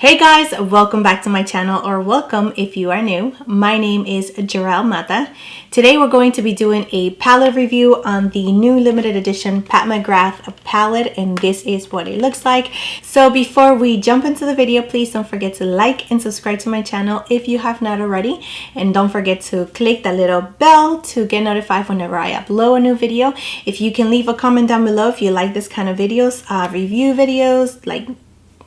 Hey guys, welcome back to my channel, or welcome if you are new. My name is Gerel Matta. Today we're going to be doing a palette review on the new limited edition Pat McGrath palette, and this is what it looks like. So before we jump into the video, please don't forget to like and subscribe to my channel if you have not already, and don't forget to click that little bell to get notified whenever I upload a new video. If you can leave a comment down below if you like this kind of videos, review videos, like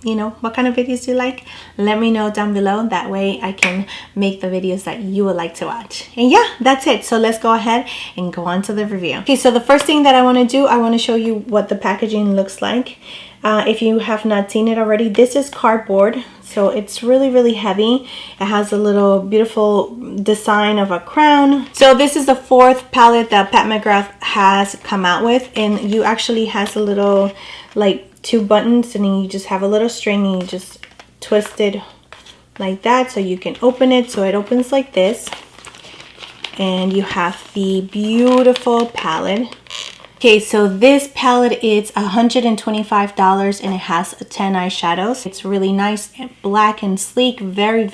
what kind of videos do you like. Let me know down below. That way I can make the videos that you would like to watch. And yeah, that's it. So let's go ahead and go on to the review. Okay, so the first thing that I want to do, I want to show you what the packaging looks like. If you have not seen it already, this is cardboard, so it's really heavy. It has a little beautiful design of a crown. So this is the fourth palette that Pat McGrath has come out with, and you actually has a little like two buttons, and then you just have a little string and you just twist it like that so you can open it. So it opens like this, and you have the beautiful palette. Okay, so this palette is $125 and it has 10 eyeshadows. It's really nice and black and sleek, very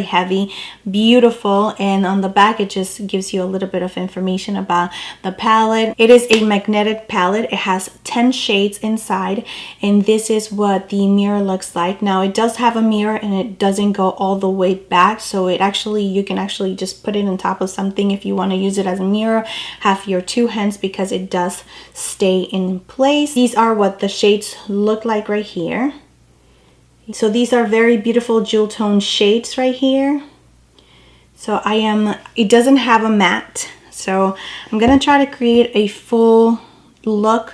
heavy, beautiful. And on the back it just gives you a little bit of information about the palette. It is a magnetic palette. It has 10 shades inside, and this is what the mirror looks like. Now it does have a mirror and it doesn't go all the way back, so you can actually just put it on top of something if you want to use it as a mirror. Have your two hands because it does stay in place. These are what the shades look like right here. So these are very beautiful jewel tone shades right here. So it doesn't have a matte, so I'm gonna try to create a full look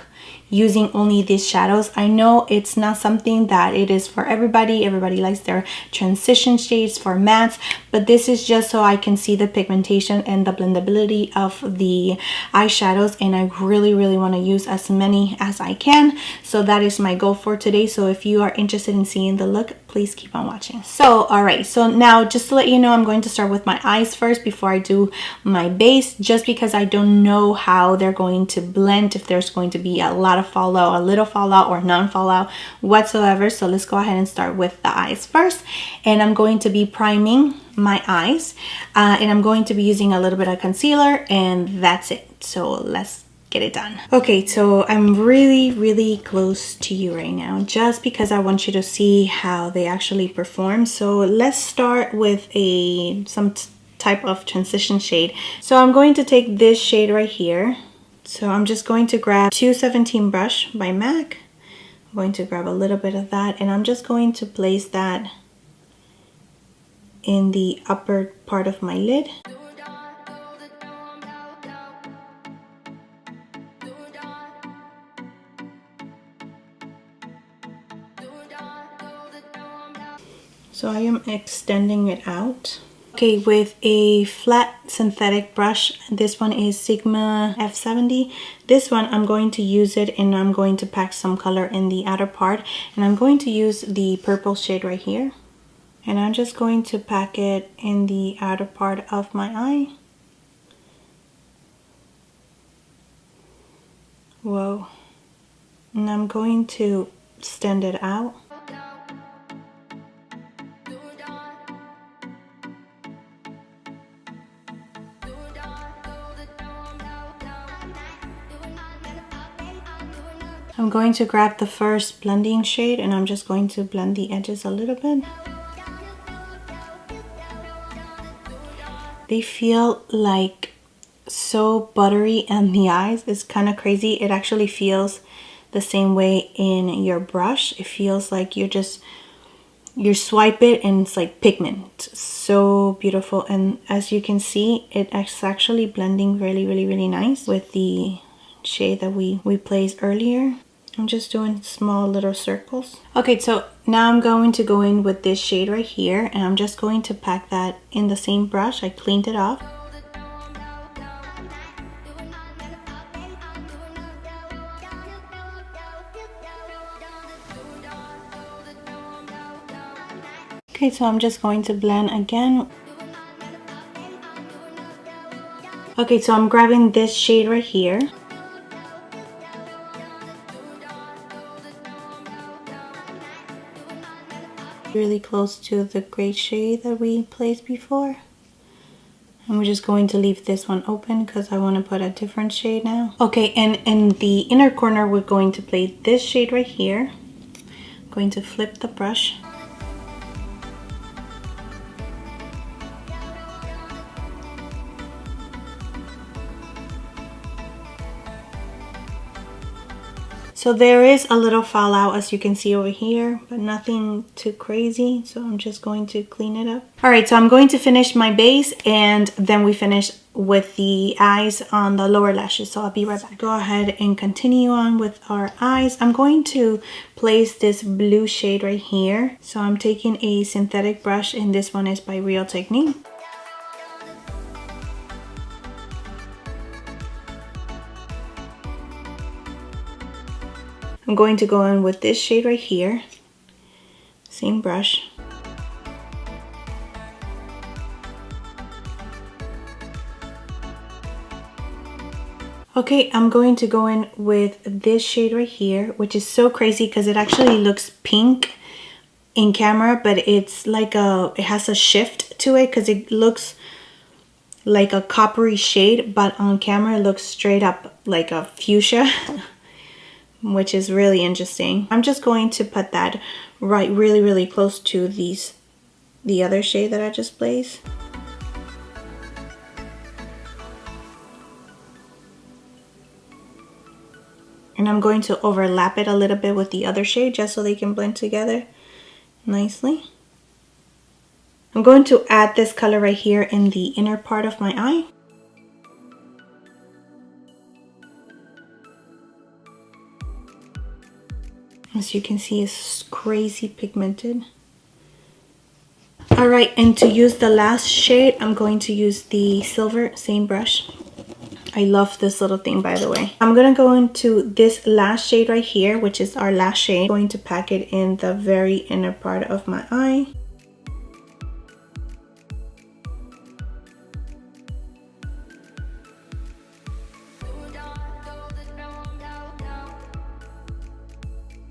using only these shadows. I know it's not something that it is for everybody. Everybody likes their transition shades for mattes, but this is just so I can see the pigmentation and the blendability of the eyeshadows, and I really want to use as many as I can. So that is my goal for today. So if you are interested in seeing the look, please keep on watching. So alright, so now just to let you know, I'm going to start with my eyes first before I do my base, just because I don't know how they're going to blend, if there's going to be a lot of fallout, a little fallout, or non fallout whatsoever. So let's go ahead and start with the eyes first, and I'm going to be priming my eyes, and I'm going to be using a little bit of concealer, and that's it. So let's get it done. Okay, so I'm really close to you right now, just because I want you to see how they actually perform. So let's start with some type of transition shade. So I'm going to take this shade right here. So I'm just going to grab 217 brush by MAC. I'm going to grab a little bit of that, and I'm just going to place that in the upper part of my lid. So I am extending it out. Okay, with a flat synthetic brush, this one is Sigma F70. This one, I'm going to use it, and I'm going to pack some color in the outer part, and I'm going to use the purple shade right here, and I'm just going to pack it in the outer part of my eye. Whoa. And I'm going to extend it out. I'm going to grab the first blending shade, and I'm just going to blend the edges a little bit. They feel like so buttery in the eyes. It's kind of crazy. It actually feels the same way in your brush. It feels like you swipe it and it's like pigment. So beautiful. And as you can see, it's actually blending really nice with the shade that we placed earlier. I'm just doing small little circles. Okay, so now I'm going to go in with this shade right here, and I'm just going to pack that in the same brush. I cleaned it off. Okay, so I'm just going to blend again. Okay, so I'm grabbing this shade right here. really close to the gray shade that we placed before. And we're just going to leave this one open because I want to put a different shade now. Okay, and in the inner corner, we're going to place this shade right here. I'm going to flip the brush. So there is a little fallout, as you can see over here, but nothing too crazy. So I'm just going to clean it up. All right, so I'm going to finish my base and then we finish with the eyes on the lower lashes. So I'll be right back. Go ahead and continue on with our eyes. I'm going to place this blue shade right here. So I'm taking a synthetic brush and this one is by Real Technique. I'm going to go in with this shade right here, same brush. Okay, I'm going to go in with this shade right here, which is so crazy because it actually looks pink in camera, but it's like it has a shift to it because it looks like a coppery shade, but on camera it looks straight up like a fuchsia. Which is really interesting. I'm just going to put that right really close to the other shade that I just placed. And I'm going to overlap it a little bit with the other shade just so they can blend together nicely. I'm going to add this color right here in the inner part of my eye. As you can see, it's crazy pigmented. All right, and to use the last shade, I'm going to use the silver, same brush. I love this little thing, by the way. I'm gonna go into this last shade right here, which is our last shade. I'm going to pack it in the very inner part of my eye.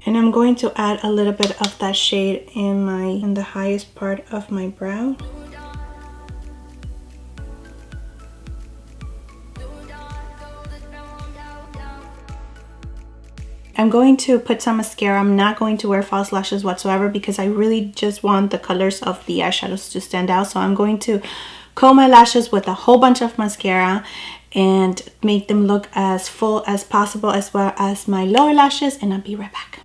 And I'm going to add a little bit of that shade in the highest part of my brow. I'm going to put some mascara. I'm not going to wear false lashes whatsoever because I really just want the colors of the eyeshadows to stand out. So I'm going to comb my lashes with a whole bunch of mascara and make them look as full as possible, as well as my lower lashes, and I'll be right back.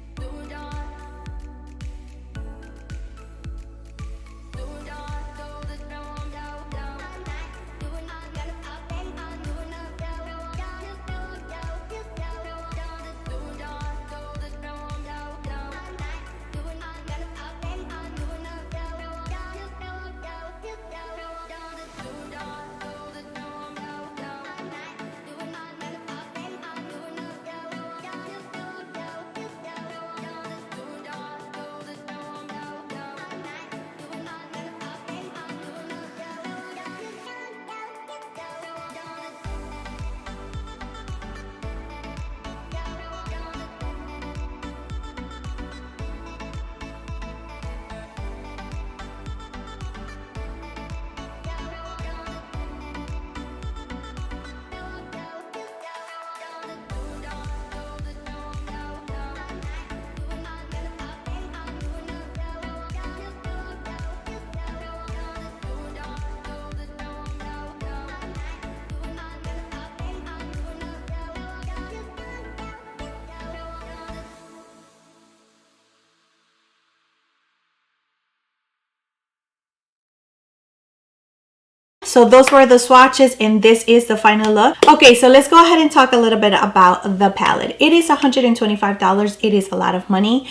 So those were the swatches and this is the final look. Okay, so let's go ahead and talk a little bit about the palette. It is $125. It is a lot of money.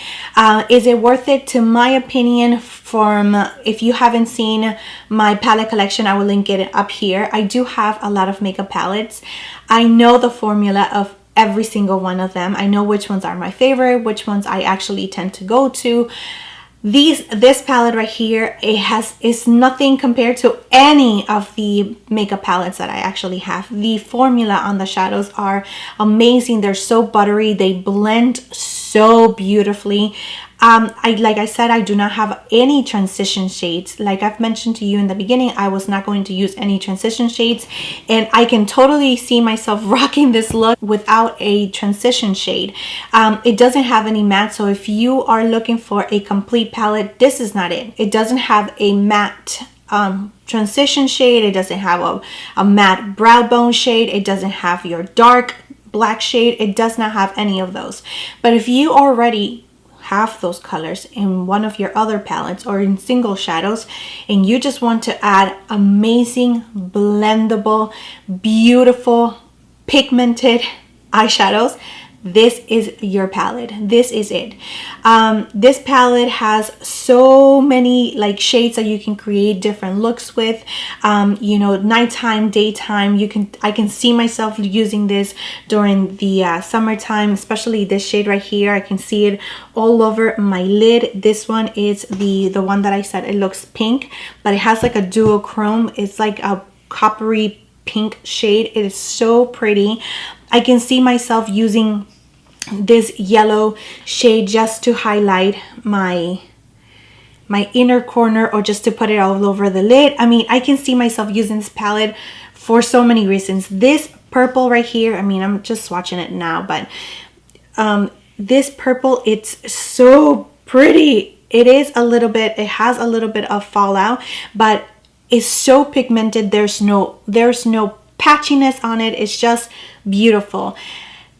Is it worth it? To my opinion, if you haven't seen my palette collection, I will link it up here. I do have a lot of makeup palettes. I know the formula of every single one of them. I know which ones are my favorite, which ones I actually tend to go to. This palette right here, is nothing compared to any of the makeup palettes that I actually have. The formula on the shadows are amazing. They're so buttery. They blend so beautifully. Like I said, I do not have any transition shades. Like I've mentioned to you in the beginning, I was not going to use any transition shades, and I can totally see myself rocking this look without a transition shade. It doesn't have any matte, so if you are looking for a complete palette, this is not it. It doesn't have a matte transition shade. It doesn't have a matte brow bone shade. It doesn't have your dark black shade. It does not have any of those. But if you already have those colors in one of your other palettes or in single shadows, and you just want to add amazing, blendable, beautiful, pigmented eyeshadows, this is your palette. This is it. This palette has so many like shades that you can create different looks with. You know, nighttime, daytime. I can see myself using this during the summertime, especially this shade right here. I can see it all over my lid. This one is the one that I said it looks pink, but it has like a duochrome. It's like a coppery pink shade. It is so pretty. I can see myself using this yellow shade just to highlight my inner corner, or just to put it all over the lid. I mean, I can see myself using this palette for so many reasons. This purple right here, I mean, I'm just swatching it now, but this purple, it's so pretty. It has a little bit of fallout, but it's so pigmented. There's no patchiness on it. It's just beautiful.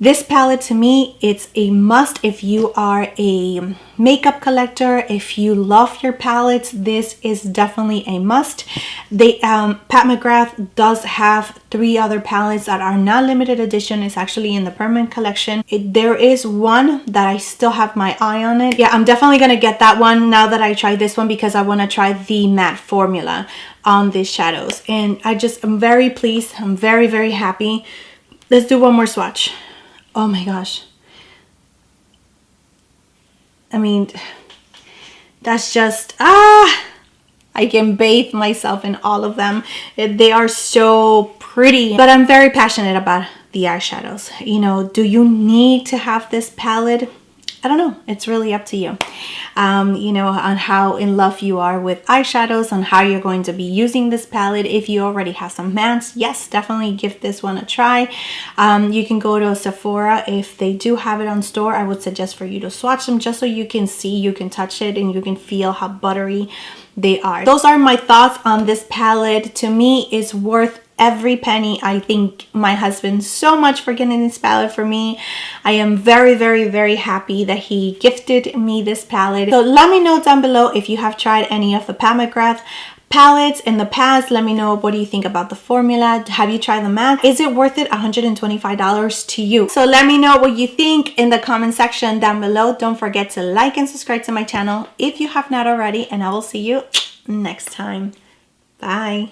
This palette, to me, it's a must if you are a makeup collector. If you love your palettes, this is definitely a must. Pat McGrath does have 3 other palettes that are not limited edition. It's actually in the permanent collection. There is one that I still have my eye on it. Yeah, I'm definitely gonna get that one now that I tried this one, because I want to try the matte formula on these shadows, and I'm very pleased. I'm very, very happy. Let's do one more swatch. Oh my gosh. I mean, that's just, I can bathe myself in all of them. They are so pretty. But I'm very passionate about the eyeshadows. You know, do you need to have this palette? I don't know. It's really up to you. You know, on how in love you are with eyeshadows, on how you're going to be using this palette. If you already have some mattes, yes, definitely give this one a try. You can go to Sephora. If they do have it on store, I would suggest for you to swatch them, just so you can see, you can touch it, and you can feel how buttery they are. Those are my thoughts on this palette. To me, it's worth every penny. I thank my husband so much for getting this palette for me. I am very, very, very happy that he gifted me this palette. So let me know down below if you have tried any of the Pat McGrath palettes in the past. Let me know, what do you think about the formula? Have you tried the matte? Is it worth it? $125 to you? So let me know what you think in the comment section down below. Don't forget to like and subscribe to my channel if you have not already, and I will see you next time. Bye.